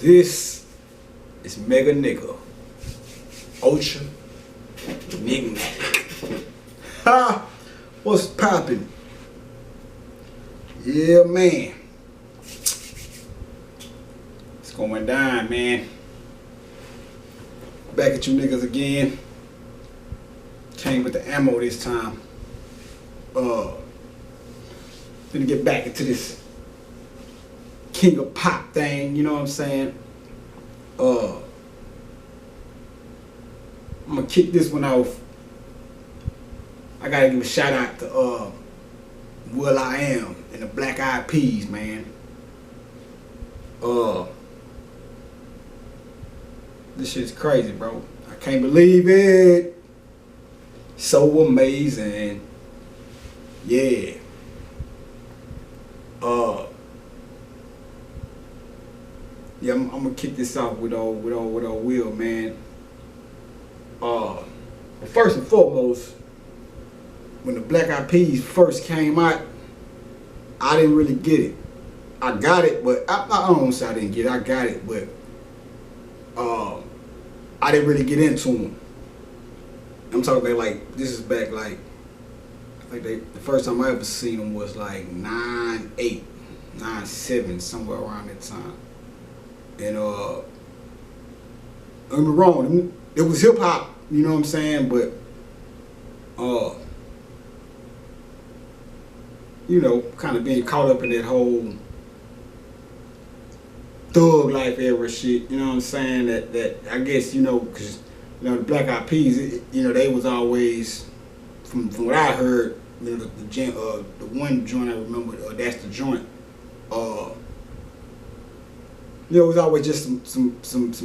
This is Mega Nigga. Ultrameganigmatic. Ha! What's poppin'? Yeah, man. It's going down, man. Back at you niggas again. Came with the ammo this time. Gonna get back into this King of Pop thing, you know what I'm saying? I'm gonna kick this one off. I gotta give a shout out to Will I Am and the Black Eyed Peas, man. This shit's crazy, bro. I can't believe it. So amazing. Yeah. Yeah, I'm gonna kick this off with old Will, man. First and foremost, when the Black Eyed Peas first came out, I didn't really get it. I got it, but I don't say I didn't get it. I got it, but I didn't really get into them. I'm talking about, like, this is back, like, I think the first time I ever seen them was like 9/8, 9/7, somewhere around that time. And don't get me wrong, it was hip hop, you know what I'm saying, but you know, kind of being caught up in that whole thug life era shit, you know what I'm saying, that I guess, you know, because, you know, the Black Eyed Peas, you know, they was always, from what I heard, you know, the one joint I remember, That's the Joint, you know, it was always just some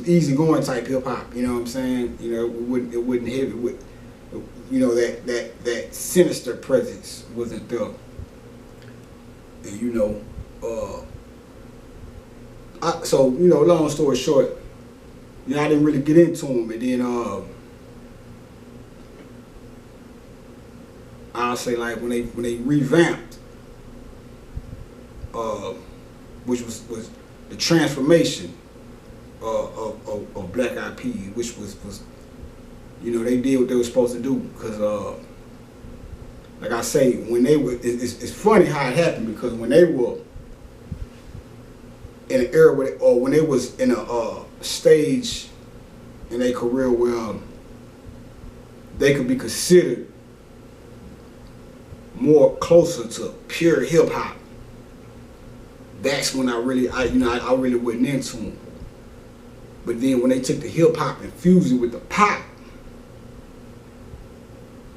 easy going type hip hop, you know what I'm saying? You know, it wouldn't heavy with, you know, that sinister presence wasn't there. And you know, so, you know, long story short, you know, I didn't really get into them, and then I'll say, like, when they revamped, which was the transformation of Black Eyed Peas, which was, you know, they did what they were supposed to do, because like I say, when they were, it's funny how it happened, because when they were in an era where when they was in a stage in their career where they could be considered more closer to pure hip hop, that's when I really wasn't into them. But then when they took the hip hop and fused it with the pop,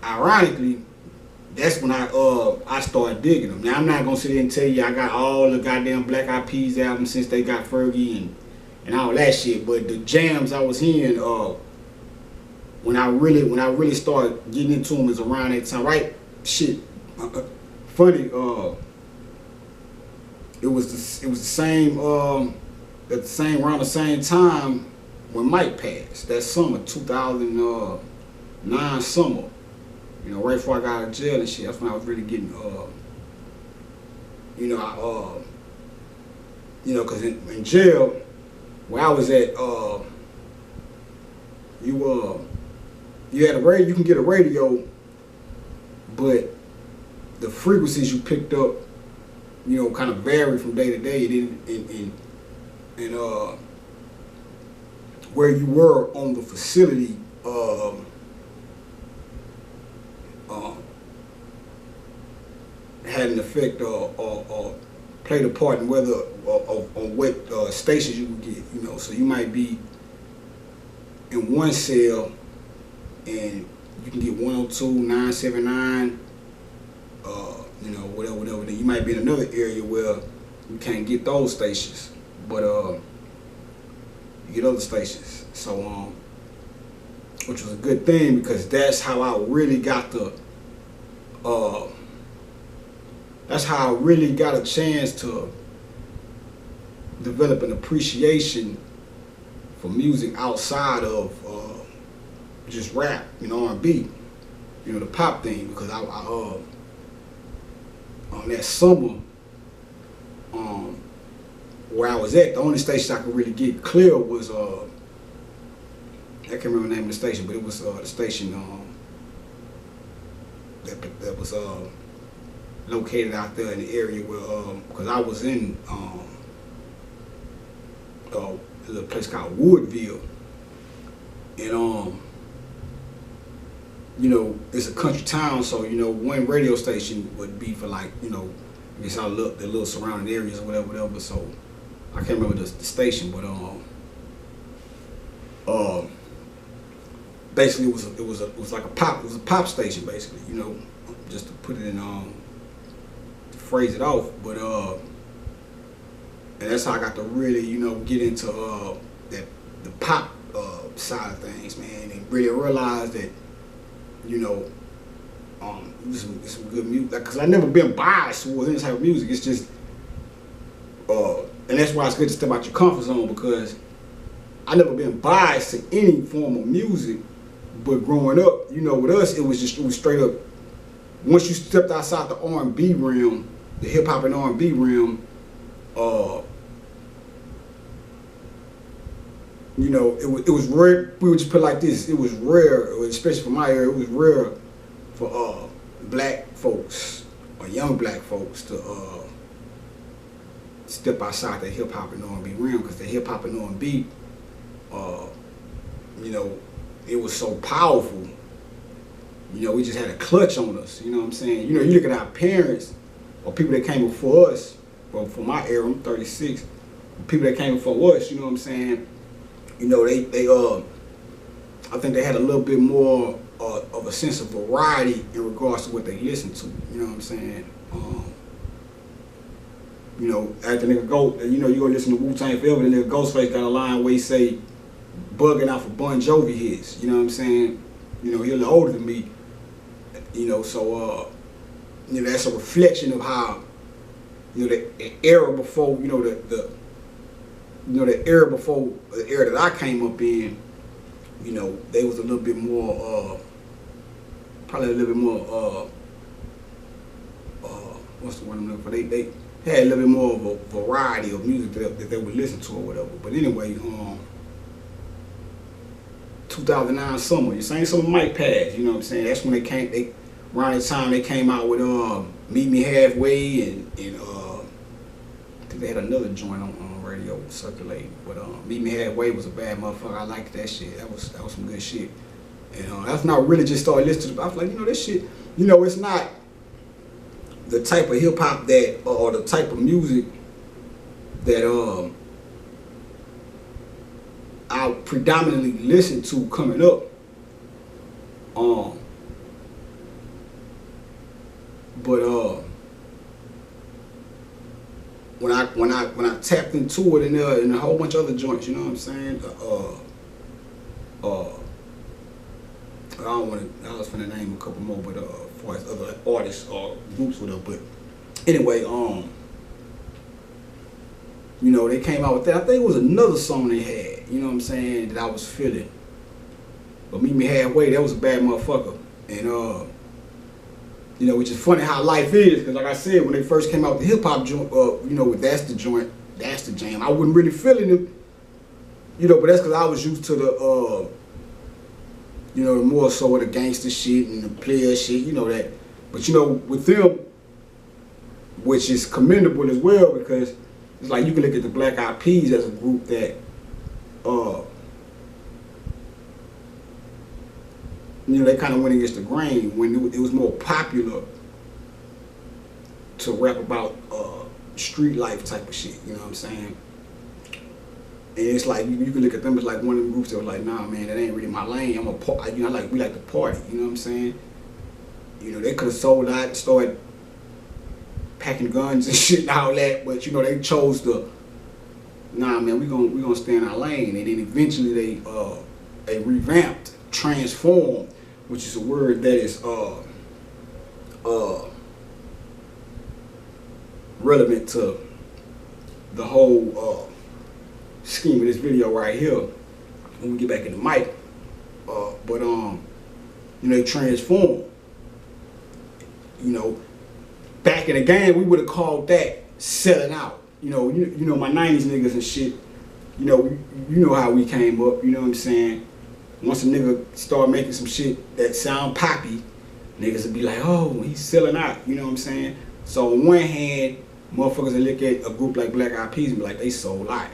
ironically, that's when I started digging them. Now, I'm not gonna sit here and tell you I got all the goddamn Black Eyed Peas albums since they got Fergie and all that shit, but the jams I was hearing when I really started getting into them is around that time, right? Shit, funny. It was the same around the same time when Mike passed, that summer, 2009 summer. You know, right before I got out of jail and shit, that's when I was really getting, you know, because in jail, where I was at, you had a radio, you can get a radio, but the frequencies you picked up, you know, kind of vary from day to day, and where you were on the facility, had an effect or played a part in whether on what stations you would get, you know. So you might be in one cell and you can get 102, 979, you know, whatever. Then you might be in another area where you can't get those stations, but you get other stations. So which was a good thing, because that's how I really got the that's how I really got a chance to develop an appreciation for music outside of just rap, you know, R&B. you know, the pop thing, because I on that summer, where I was at, the only station I could really get clear was I can't remember the name of the station, but it was the station that was located out there in the area where because I was in a little place called Woodville, and you know, it's a country town, so you know, one radio station would be for like, you know, I guess all the little surrounding areas or whatever. So I can't remember the station, but basically it was like a pop station, basically, you know, just to put it in to phrase it off. But and that's how I got to really, you know, get into the pop side of things, man, and really realize that, you know, it's some good music. Like, cause I never been biased towards any type of music. It's just, and that's why it's good to step out your comfort zone, because I never been biased to any form of music. But growing up, you know, with us, it was straight up. Once you stepped outside the R&B realm, the hip hop and R&B realm, you know, it was rare. We would just put it like this: it was rare, especially for my area. It was rare for black folks or young black folks to step outside the hip hop and R&B realm, because the hip hop and R&B, you know, it was so powerful. You know, we just had a clutch on us. You know what I'm saying? You know, you look at our parents or people that came before us. Well, for my era, I'm 36. People that came before us, you know what I'm saying? You know, they I think they had a little bit more of a sense of variety in regards to what they listened to. You know what I'm saying? You know, after nigga go, you know, you go listen to Wu-Tang Forever, the nigga Ghostface got a line where he say, bugging out for Bon Jovi hits. You know what I'm saying? You know, he's a little older than me. You know, so you know, that's a reflection of how, you know, the era before, you know, the era before the era that I came up in, you know, they was a little bit more, probably a little bit more, what's the word I'm looking for? They had a little bit more of a variety of music that they would listen to or whatever. But anyway, 2009 summer, the same summer Mike passed, you know what I'm saying? That's when around the time they came out with Meet Me Halfway, and I think they had another joint on radio circulating. But Meet Me Halfway was a bad motherfucker. I liked that shit. That was some good shit. And that's when I really just started listening to it. I was like, you know, this shit, you know, it's not the type of hip hop that, or the type of music that I predominantly listened to coming up. But when I tapped into it and a whole bunch of other joints, you know what I'm saying? I was finna name a couple more, but as far as other artists or groups with them. But anyway, you know, they came out with that. I think it was another song they had, you know what I'm saying, that I was feeling. But Meet Me Halfway, that was a bad motherfucker. And you know, which is funny how life is, because like I said, when they first came out with the hip hop joint, you know, with That's the Joint, That's the Jam, I wasn't really feeling it, you know, but that's because I was used to the, you know, more so of the gangster shit and the player shit, you know that. But you know, with them, which is commendable as well, because it's like you can look at the Black Eyed Peas as a group that, you know, they kind of went against the grain when it was more popular to rap about street life type of shit, you know what I'm saying? And it's like, you can look at them as like one of them groups that was like, nah, man, that ain't really my lane. You know, we like to party, you know what I'm saying? You know, they could have sold out and started packing guns and shit and all that, but you know, they chose to, nah, man, we gonna stay in our lane. And then eventually they revamped, transformed, which is a word that is relevant to the whole scheme of this video right here when we get back in the mic. But you know, they transformed. You know, back in the game, we would have called that selling out. You know my 90s niggas and shit. You know how we came up. You know what I'm saying? Once a nigga start making some shit that sound poppy, niggas would be like, oh, he's selling out. You know what I'm saying? So on one hand, motherfuckers would look at a group like Black Eyed Peas and be like, they sold out.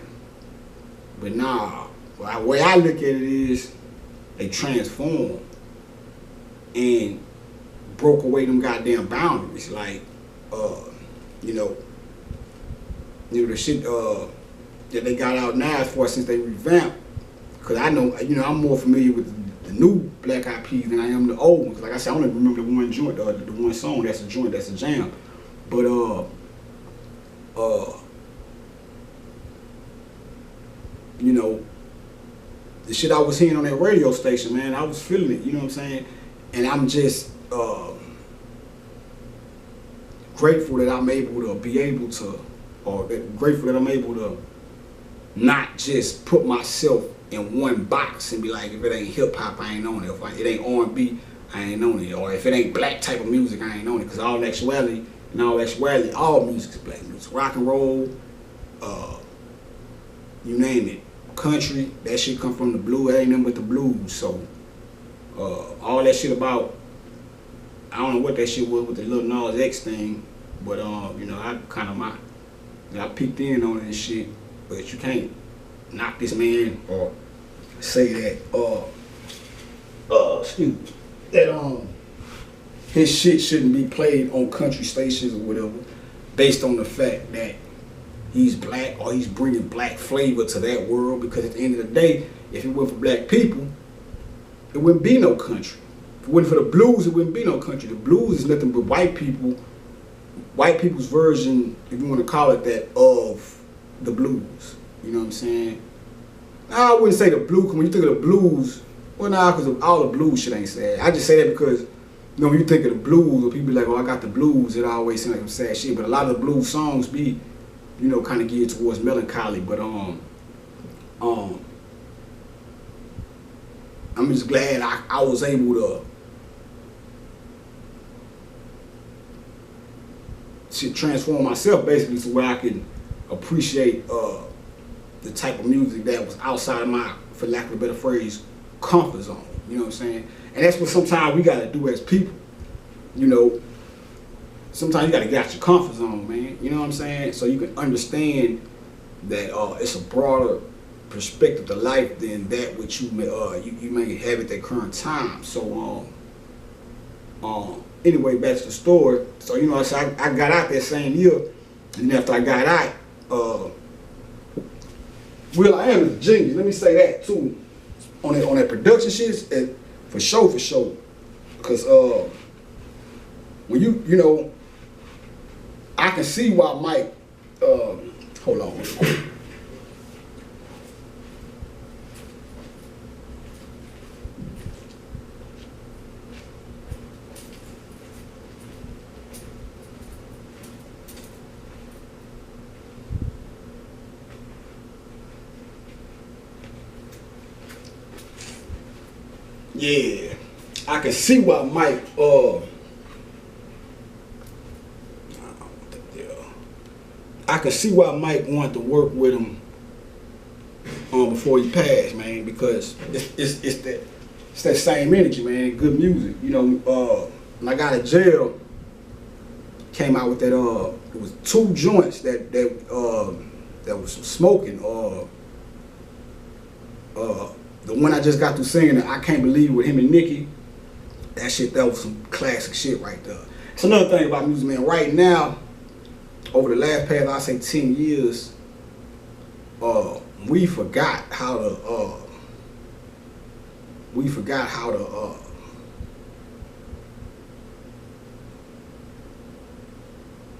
But nah, the way I look at it is, they transformed and broke away them goddamn boundaries. Like, the shit that they got out now as far since they revamped. Cause I know, I'm more familiar with the new Black Eyed Peas than I am the old ones. Like I said, I only remember the one joint, the one song that's a joint, that's a jam. But the shit I was hearing on that radio station, man, I was feeling it. You know what I'm saying? And I'm just grateful that I'm able to grateful that I'm able to not just put myself in one box and be like, if it ain't hip hop, I ain't on it. If it ain't R&B, I ain't on it. Or if it ain't black type of music, I ain't on it. Because all actuality, all music is black music. Rock and roll, you name it. Country, that shit come from the blue. It ain't nothing but the blues. So all that shit about, I don't know what that shit was with the Lil Nas X thing, but I peeked in on it and shit. But you can't knock this man or say that his shit shouldn't be played on country stations or whatever, based on the fact that he's black or he's bringing black flavor to that world. Because at the end of the day, if it weren't for black people, it wouldn't be no country. If it wasn't for the blues, it wouldn't be no country. The blues is nothing but white people's version, if you want to call it that, of the blues. You know what I'm saying? I wouldn't say the blues, because when you think of the blues, well, nah, because all the blues shit ain't sad. I just say that because, when you think of the blues, or people be like, oh, I got the blues, it always seems like some sad shit. But a lot of the blues songs be, kind of geared towards melancholy. But I'm just glad I was able to transform myself basically to where I can appreciate the type of music that was outside of my, for lack of a better phrase, comfort zone. You know what I'm saying? And that's what sometimes we gotta do as people. Sometimes you gotta get out your comfort zone, man. You know what I'm saying? So you can understand that it's a broader perspective to life than that which you may have at that current time. So anyway, back to the story. So I got out that same year, and after I got out, Will I Am is a genius. Let me say that too. On that production shit, for sure. Because when I can see why Mike. Hold on. Yeah, I can see why Mike, I can see why Mike wanted to work with him before he passed, man, because it's that same energy, man, good music. When I got out of jail, came out with that, it was 2 joints that was smoking, the one I just got through singing, I Can't Believe, with him and Nicki, that was some classic shit right there. It's another thing about music, man. Right now, over the last past, I say 10 years, we forgot how to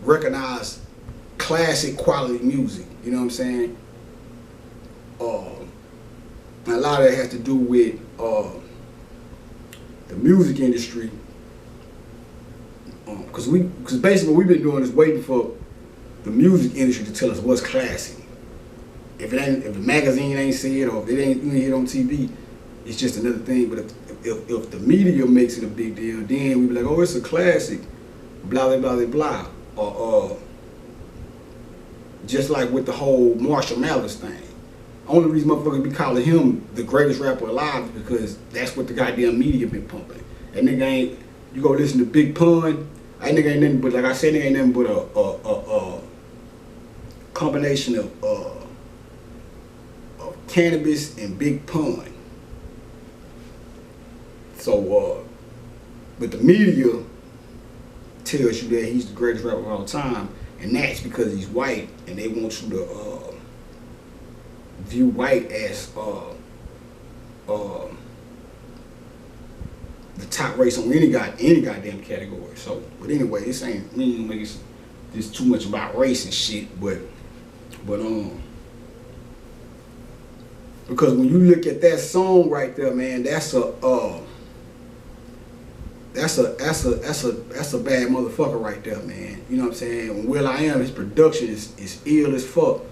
recognize classic quality music. You know what I'm saying? And a lot of that has to do with the music industry, because basically what we've been doing is waiting for the music industry to tell us what's classic. If the magazine ain't see it, or if it ain't hit on TV, it's just another thing. But if the media makes it a big deal, then we be like, oh, it's a classic. blah blah blah blah blah. Or just like with the whole Marshall Mathers thing. Only reason motherfuckers be calling him the greatest rapper alive is because that's what the goddamn media been pumping. That nigga ain't, you go listen to Big Pun, that nigga ain't nothing but, like I said, nigga ain't nothing but a combination of cannabis and Big Pun. So, but the media tells you that he's the greatest rapper of all time, and that's because he's white, and they want you to view white as the top race on any goddamn category. So, but anyway, this ain't, we ain't gonna make this too much about race and shit, but because when you look at that song right there, man, that's a bad motherfucker right there, man. You know what I'm saying? When will.i.am, his production is ill as fuck.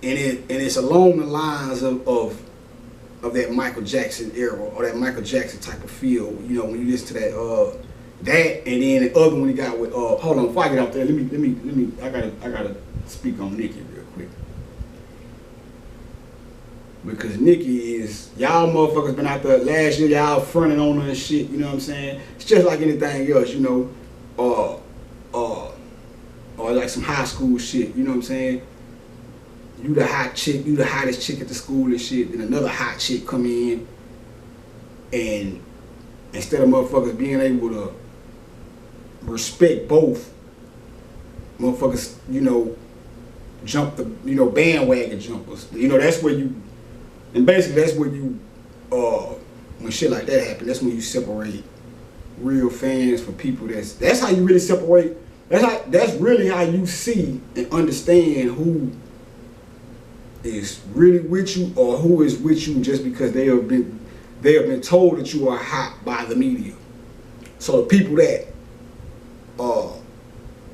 And it's along the lines of that Michael Jackson era, or that Michael Jackson type of feel. You know, when you listen to that and then the other one he got with hold on, before I get out there, let me I gotta speak on Nicki real quick. Because Nicki is, y'all motherfuckers been out there last year, y'all fronting on her and shit, you know what I'm saying? It's just like anything else, you know, or like some high school shit, you know what I'm saying? You the hot chick, you the hottest chick at the school and shit, then another hot chick come in, and instead of motherfuckers being able to respect both, motherfuckers, you know, jump the, you know, bandwagon jumpers. You know, that's where you, and basically that's where you, when shit like that happen, that's when you separate real fans from people that's how you really separate, that's really how you see and understand who is really with you or who is with you just because they have been told that you are hot by the media. So the people that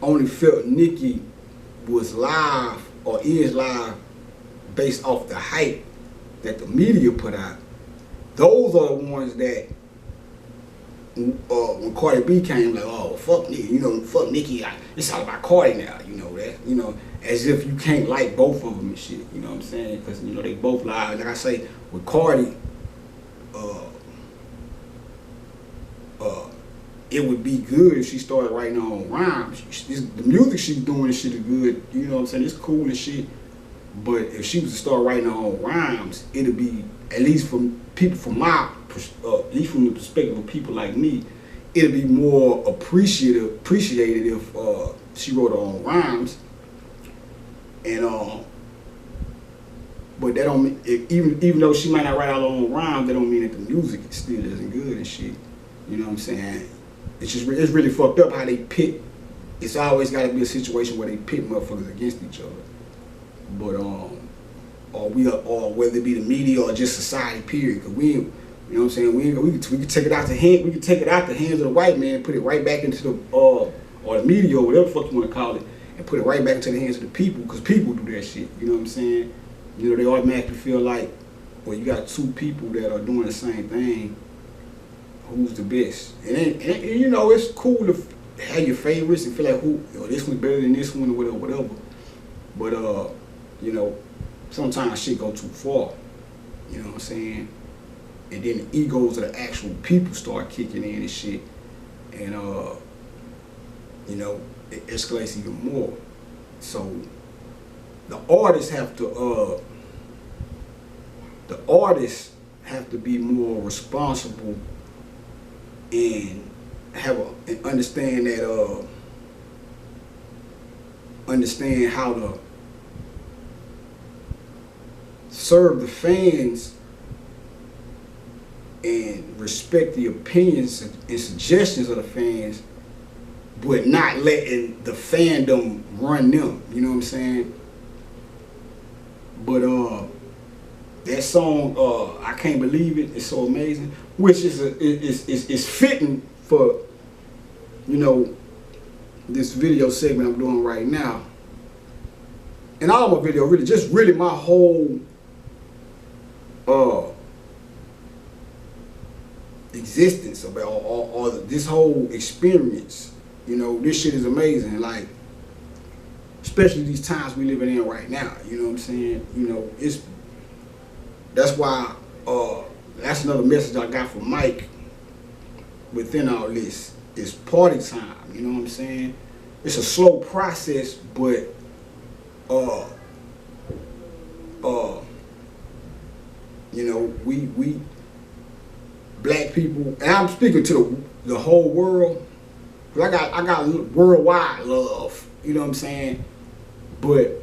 only felt Nicki was live or is live based off the hype that the media put out, those are the ones that when Cardi B came, like, oh, fuck Nicki, you know, fuck Nicki, it's all about Cardi now, you know, that, you know, as if you can't like both of them and shit, you know what I'm saying? Because, you know, they both live. Like I say, with Cardi, it would be good if she started writing her own rhymes. The music she's doing and shit is good, you know what I'm saying? It's cool and shit. But if she was to start writing her own rhymes, it'd be, at least from people, from my, at least from the perspective of people like me, it'd be more appreciated if she wrote her own rhymes. And but that don't mean, even though she might not write out her own rhymes, that don't mean that the music still isn't good and shit. You know what I'm saying? It's just, it's really fucked up how they pit. It's always got to be a situation where they pit motherfuckers against each other. But or whether it be the media or just society, period. Cause we, you know what I'm saying? We can take it out the hand. We can take it out the hands of the white man and put it right back into the or the media or whatever the fuck you want to call it, and put it right back into the hands of the people. Cause people do that shit. You know what I'm saying? You know, they automatically feel like, well, you got two people that are doing the same thing. Who's the best? And you know, it's cool to have your favorites and feel like this one's better than this one or whatever. But you know, sometimes shit go too far. You know what I'm saying? And then the egos of the actual people start kicking in and shit. And you know, it escalates even more. So the artists have to be more responsible and understand that understand how to serve the fans and respect the opinions and suggestions of the fans, but not letting the fandom run them. You know what I'm saying? But that song, I Can't Believe It, is so amazing, which is fitting for, you know, this video segment I'm doing right now. And all my video, really my whole existence about or this whole experience You know, this shit is amazing. Like, especially these times we living in right now. You know what I'm saying? You know, that's why that's another message I got from Mike within all this. It's party time. You know what I'm saying? It's a slow process, but you know, we black people, and I'm speaking to the whole world, cause I got worldwide love. You know what I'm saying? But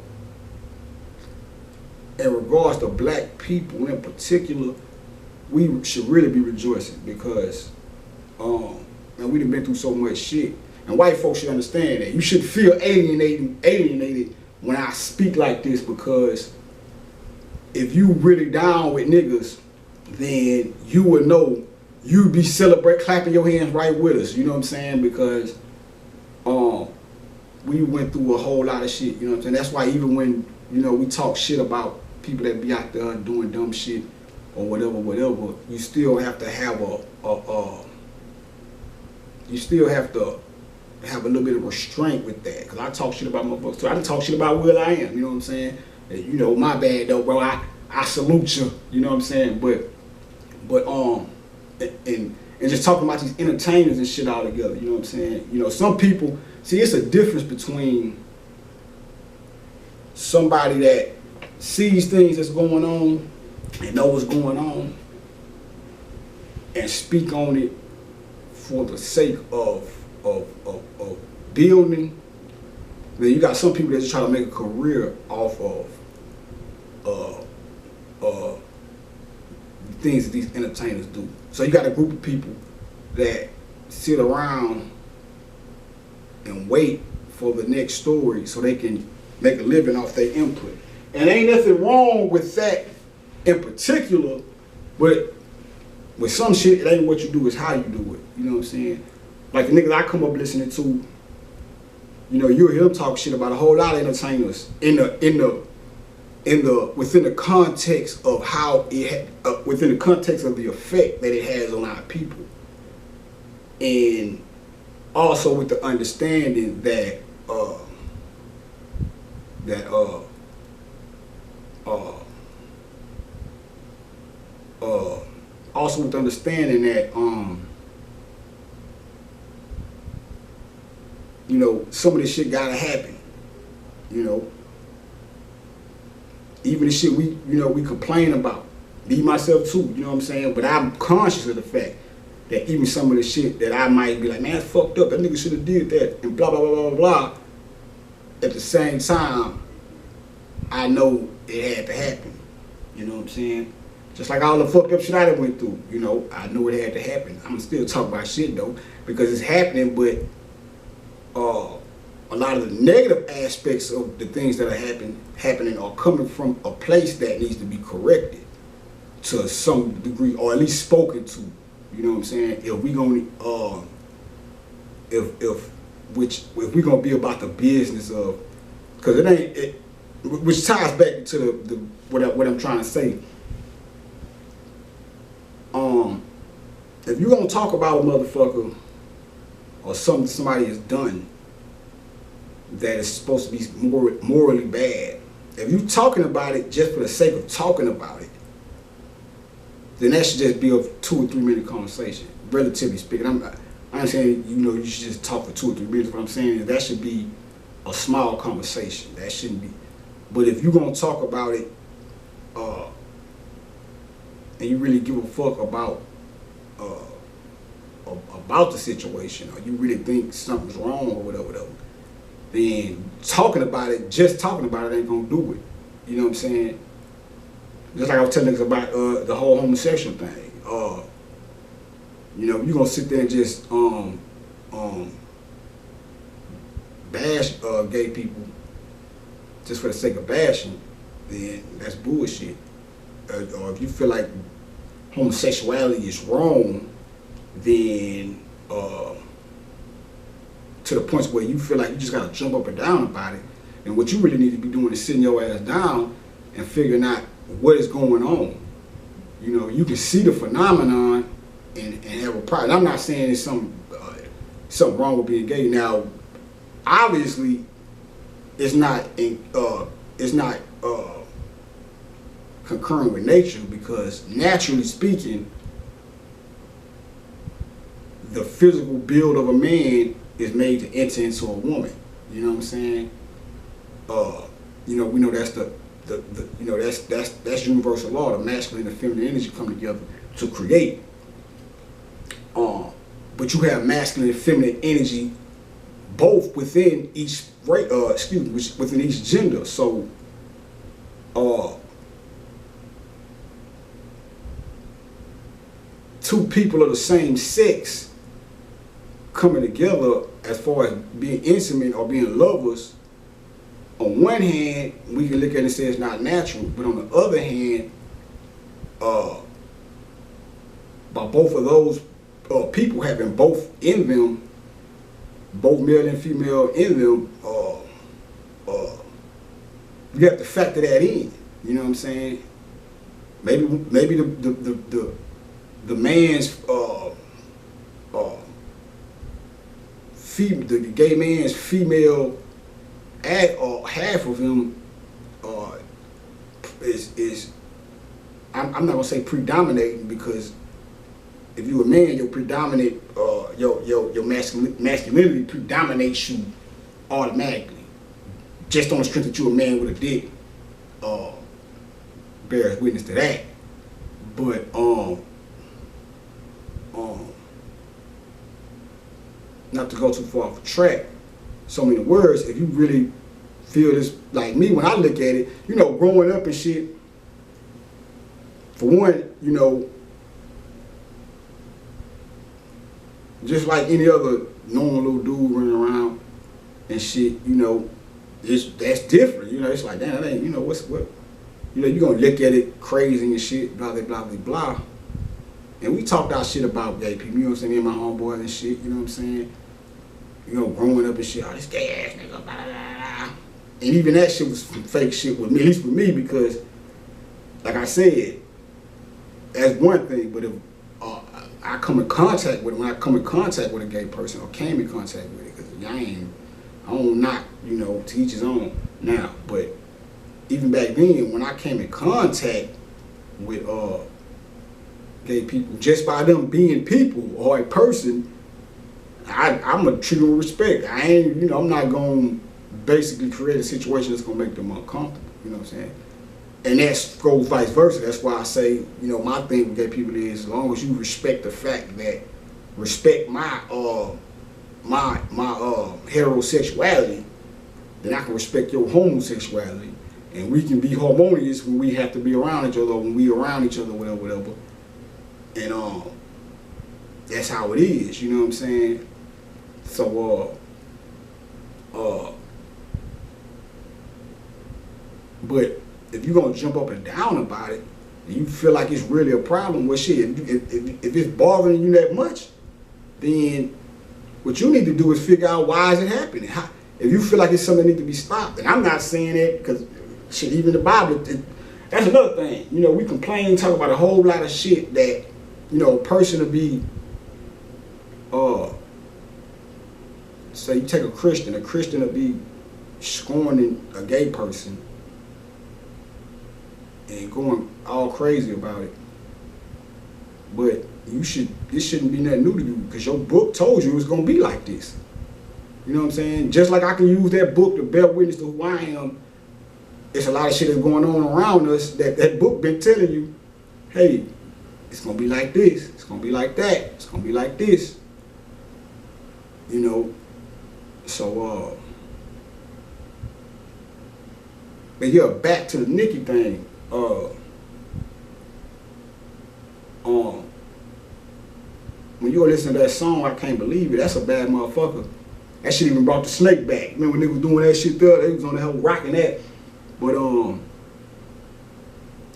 in regards to black people in particular, we should really be rejoicing because man, we done been through so much shit. And white folks should understand that. You should feel alienated when I speak like this, because if you really down with niggas, then you would know, you'd be clapping your hands right with us. You know what I'm saying? Because we went through a whole lot of shit. You know what I'm saying? That's why even when, you know, we talk shit about people that be out there doing dumb shit or whatever, you still have to have a little bit of restraint with that. Cause I talk shit about motherfuckers too. I done talk shit about Will I Am, you know what I'm saying? And, you know, my bad though, bro. I salute you, you know what I'm saying? But and just talking about these entertainers and shit all together, you know what I'm saying? You know, some people, see, it's a difference between somebody that sees things that's going on and know what's going on and speak on it for the sake of building. Then you got some people that just try to make a career off of things that these entertainers do. So you got a group of people that sit around and wait for the next story so they can make a living off their input. And ain't nothing wrong with that in particular, but with some shit, it ain't what you do, it's how you do it. You know what I'm saying? Like the niggas I come up listening to, you know, you'll hear them talk shit about a whole lot of entertainers within the context of how within the context of the effect that it has on our people, and also with the understanding that also with the understanding that you know, some of this shit gotta happen. You know, even the shit we complain about, me myself too, you know what I'm saying? But I'm conscious of the fact that even some of the shit that I might be like, man, that's fucked up, that nigga should have did that, and blah, blah, blah, blah, blah. At the same time, I know it had to happen. You know what I'm saying? Just like all the fucked up shit I done went through, you know, I know it had to happen. I'm still talking about shit though, because it's happening, but a lot of the negative aspects of the things that are happening are coming from a place that needs to be corrected to some degree, or at least spoken to. You know what I'm saying? If we gonna if we gonna be about the business of, because it ain't which ties back to what I'm trying to say. If you're gonna talk about a motherfucker or something somebody has done that is supposed to be morally bad, if you're talking about it just for the sake of talking about it, then that should just be a 2 or 3 minute conversation, relatively speaking. I'm saying, you know, you should just talk for 2 or 3 minutes. What I'm saying is that should be a small conversation. That shouldn't be. But if you're gonna talk about it, and you really give a fuck about the situation, or you really think something's wrong or whatever, then just talking about it ain't gonna do it. You know what I'm saying? Just like I was telling niggas about the whole homosexual thing. You know, you're gonna sit there and just bash gay people just for the sake of bashing, then that's bullshit. Or if you feel like homosexuality is wrong, then to the point where you feel like you just gotta jump up and down about it, and what you really need to be doing is sitting your ass down and figuring out what is going on. You know, you can see the phenomenon and have a problem. I'm not saying it's some something wrong with being gay. Now, obviously, it's not concurrent with nature, because naturally speaking, the physical build of a man is made to enter into a woman. You know what I'm saying? We know that's that's universal law. The masculine and feminine energy come together to create. But you have masculine and feminine energy both within each within each gender. So two people of the same sex coming together as far as being intimate or being lovers, on one hand, we can look at it and say it's not natural, but on the other hand, by both of those people having both in them, both male and female in them, you have to factor that in. You know what I'm saying? Maybe the man's the gay man's female half of him is I'm not gonna say predominating, because if you're a man, your predominant your masculinity predominates you automatically, just on the strength that you're a man with a dick. Bears witness to that. But not to go too far off track, so many words, if you really feel this like me, when I look at it, growing up and shit, for one, just like any other normal little dude running around and shit, that's different. It's like, damn, that ain't, what, you're gonna look at it crazy and shit, blah, blah, blah, blah, blah. And we talked our shit about gay people, me and my homeboys and shit, you know what I'm saying? Growing up and shit, oh, this gay ass nigga, blah, blah, blah. And even that shit was some fake shit with me, at least with me, because, like I said, that's one thing, but if I come in contact with it, when I come in contact with a gay person, or came in contact with it, because I don't knock, to each his own now, but even back then, when I came in contact with gay people, just by them being people or a person, I'm gonna treat them with respect. I ain't, I'm not gonna basically create a situation that's gonna make them uncomfortable. You know what I'm saying? And that goes vice versa. That's why I say, my thing with gay people is, as long as you respect the fact that, respect my heterosexuality, then I can respect your homosexuality, and we can be harmonious when we have to be around each other, when we around each other, whatever. And that's how it is. You know what I'm saying? So but if you're gonna jump up and down about it, and you feel like it's really a problem, well, shit, if it's bothering you that much, then what you need to do is figure out why is it happening. If you feel like it's something that needs to be stopped, and I'm not saying that because shit, even the Bible, that's another thing. We complain, talk about a whole lot of shit that, a person to be, say you take a Christian to be scorning a gay person and going all crazy about it. But this shouldn't be nothing new to you, because your book told you it's gonna be like this. You know what I'm saying? Just like I can use that book to bear witness to who I am, it's a lot of shit that's going on around us that book been telling you, hey, it's gonna be like this, it's gonna be like that, it's gonna be like this. So but yeah, back to the Nicki thing. When you were listening to that song, I Can't Believe It, that's a bad motherfucker. That shit even brought the snake back. Remember when they was doing that shit there? They was on the hell rocking that. But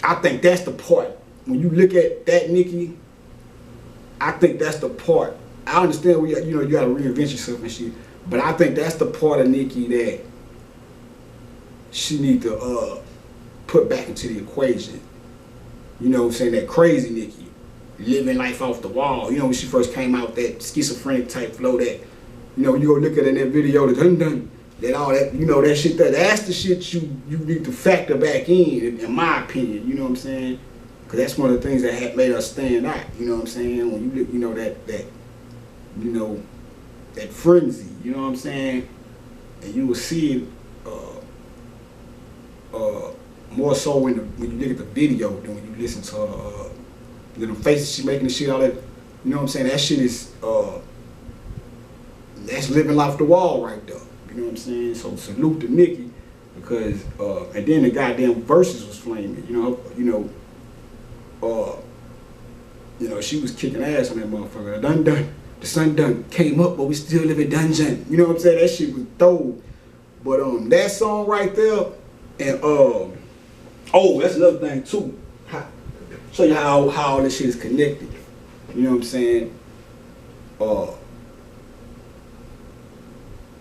I think that's the part. When you look at that Nicki, I think that's the part. I understand where you gotta reinvent yourself and shit, but I think that's the part of Nicki that she need to put back into the equation. You know what I'm saying? That crazy Nicki, living life off the wall. When she first came out, that schizophrenic type flow, that You know, you go look at it in that video, the dun dun, that all that, you know, that shit, that's the shit you need to factor back in my opinion, you know what I'm saying? Because that's one of the things that had made us stand out, you know what I'm saying? When you look, you know, you know, that frenzy, you know what I'm saying? And you will see it more so when you look at the video than when you listen to the faces she making, the shit, all that. You know what I'm saying? That shit is that's living off the wall right there. You know what I'm saying? So salute to Nikki, because and then the goddamn verses was flaming. You know, she was kicking ass on that motherfucker. Dun dun, the sun done came up, but we still live in dungeon. You know what I'm saying? That shit was dope. But that song right there, and oh, that's another thing too. Show you how all this shit is connected. You know what I'm saying?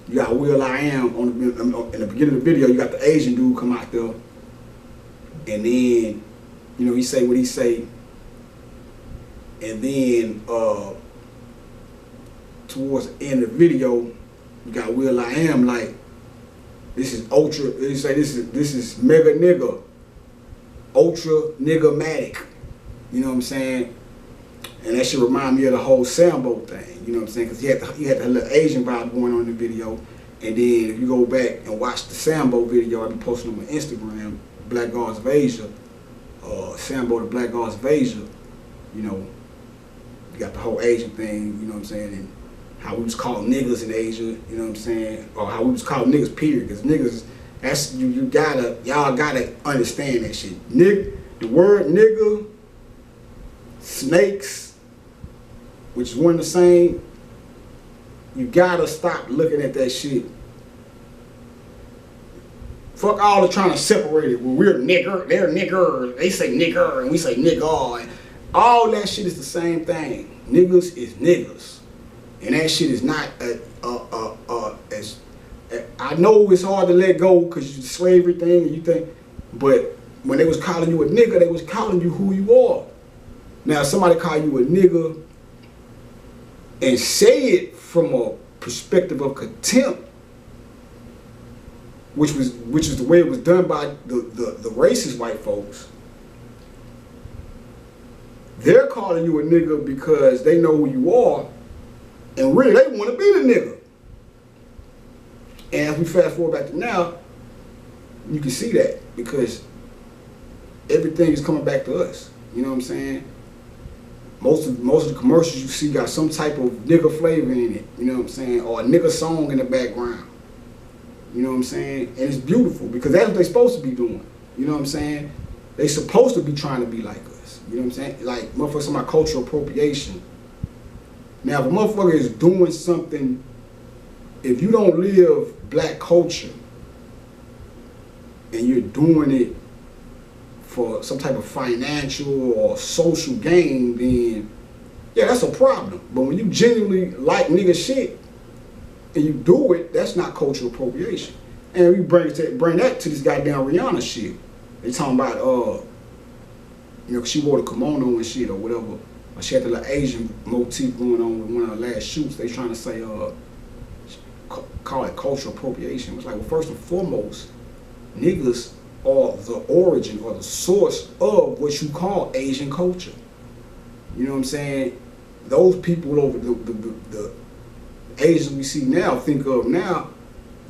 You got Will I Am in the beginning of the video. You got the Asian dude come out there, and then you know he say what he say, and then towards the end of the video, you got Will I Am like, this is ultra. He say this is mega nigga, Ultrameganigmatic. You know what I'm saying? And that should remind me of the whole Sambo thing. You know what I'm saying? Because he had that little Asian vibe going on in the video. And then if you go back and watch the Sambo video, I be posting on my Instagram, Black Gods of Asia, Sambo the Black Gods of Asia. You know, you got the whole Asian thing. You know what I'm saying? And how we was called niggas in Asia. You know what I'm saying? Or how we was called niggas. Period. Because niggas, that's y'all gotta understand that shit. The word nigga, snakes, which is one and the same, you gotta stop looking at that shit. Fuck all the trying to separate it. Well, we're nigger, they're nigger, they say nigger, and we say nigger. And all that shit is the same thing. Niggas is niggas. And that shit is not as I know it's hard to let go because you slavery thing and you think, but when they was calling you a nigga, they was calling you who you are. Now, if somebody call you a nigga and say it from a perspective of contempt, which is the way it was done by the racist white folks, they're calling you a nigga because they know who you are, and really they want to be the nigga. And as we fast forward back to now, you can see that because everything is coming back to us. You know what I'm saying? Most of the commercials you see got some type of nigga flavor in it, you know what I'm saying, or a nigga song in the background. You know what I'm saying? And it's beautiful because that's what they're supposed to be doing. You know what I'm saying? They supposed to be trying to be like us. You know what I'm saying? Like motherfuckers talking about cultural appropriation. Now if a motherfucker is doing something, if you don't live black culture and you're doing it for some type of financial or social gain, then yeah, that's a problem. But when you genuinely like nigga shit and you do it, that's not cultural appropriation. And we bring that to this goddamn Rihanna shit. They talking about you know, she wore the kimono and shit or whatever. Or she had the little Asian motif going on with one of her last shoots. They trying to say call it cultural appropriation. It's like, well, first and foremost, niggas are the origin or the source of what you call Asian culture. You know what I'm saying? Those people over the Asians we see now, think of now,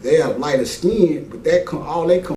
they have lighter skin, but all they come